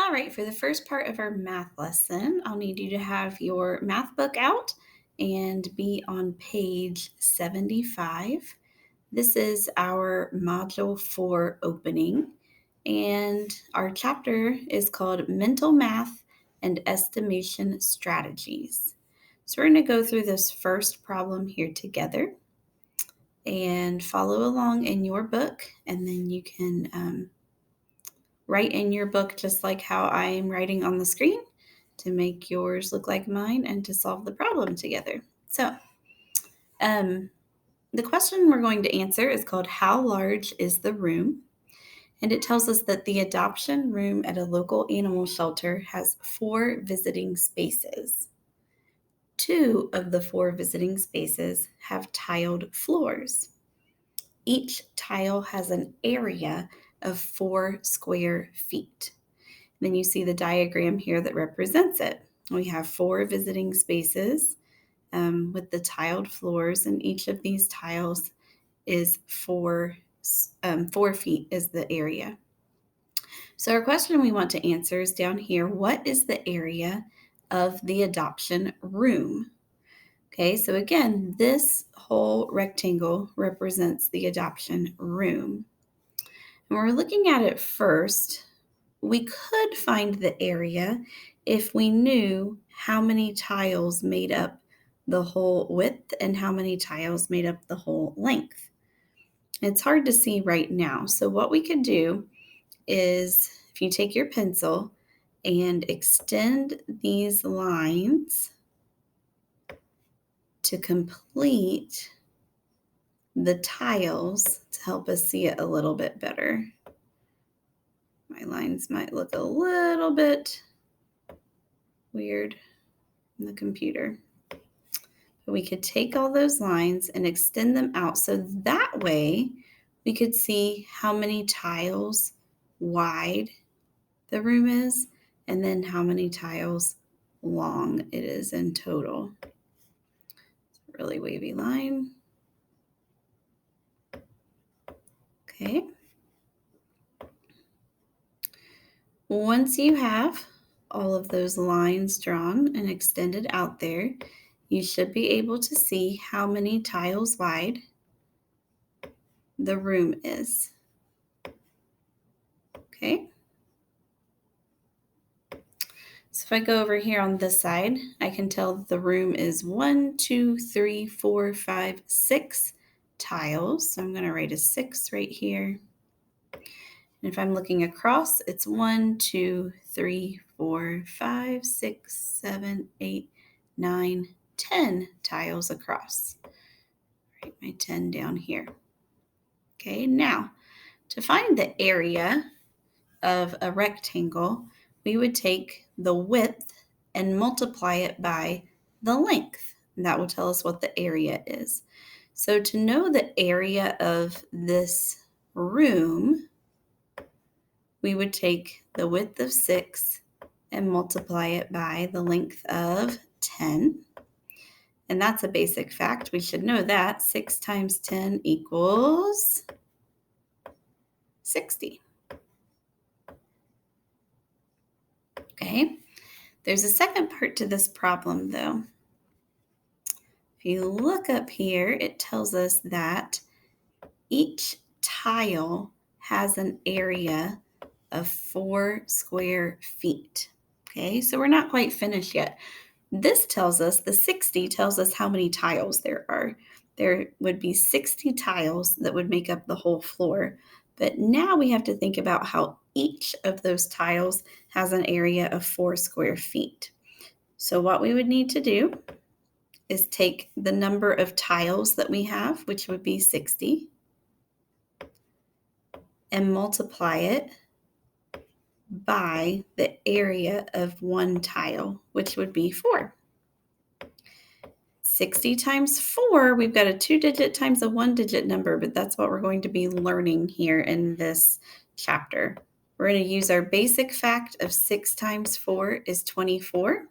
All right, for the first part of our math lesson, I'll need you to have your math book out and be on page 75. This is our Module 4 opening, and our chapter is called Mental Math and Estimation Strategies. So, we're going to go through this first problem here together and follow along in your book, and then you can write in your book just like how I am writing on the screen to make yours look like mine and to solve the problem together. So, um, the question we're going to answer is called How Large is the Room? And it tells us that the adoption room at a local animal shelter has 4 visiting spaces. 2 of the 4 visiting spaces have tiled floors. Each tile has an area of 4 square feet. Then you see the diagram here that represents it. We have 4 visiting spaces with the tiled floors, and each of these tiles is 4 feet is the area. So our question we want to answer is down here. What is the area of the adoption room? Okay, so again, this whole rectangle represents the adoption room. And we're looking at it first. We could find the area if we knew how many tiles made up the whole width and how many tiles made up the whole length. It's hard to see right now. So what we could do is if you take your pencil and extend these lines to complete the tiles to help us see it a little bit better. My lines might look a little bit weird in the computer. But we could take all those lines and extend them out so that way we could see how many tiles wide the room is and then how many tiles long it is in total. It's a really wavy line. Okay. Once you have all of those lines drawn and extended out there, you should be able to see how many tiles wide the room is. Okay. So if I go over here on this side, I can tell that the room is 1, 2, 3, 4, 5, 6 tiles. So I'm going to write a 6 right here. And if I'm looking across, it's 1, 2, 3, 4, 5, 6, 7, 8, 9, 10 tiles across. Write my 10 down here. Okay, now to find the area of a rectangle, we would take the width and multiply it by the length. And that will tell us what the area is. So to know the area of this room, we would take the width of 6 and multiply it by the length of 10. And that's a basic fact. We should know that. 6 times 10 equals 60. Okay. There's a second part to this problem, though. If you look up here, it tells us that each tile has an area of 4 square feet. Okay, so we're not quite finished yet. This tells us, the 60 tells us how many tiles there are. There would be 60 tiles that would make up the whole floor. But now we have to think about how each of those tiles has an area of 4 square feet. So what we would need to do is take the number of tiles that we have, which would be 60, and multiply it by the area of one tile, which would be 4. 60 times 4, we've got a 2-digit times a 1-digit number, but that's what we're going to be learning here in this chapter. We're going to use our basic fact of 6 times 4 is 24.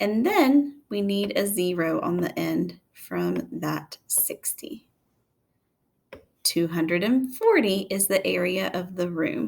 And then we need a 0 on the end from that 60. 240 is the area of the room.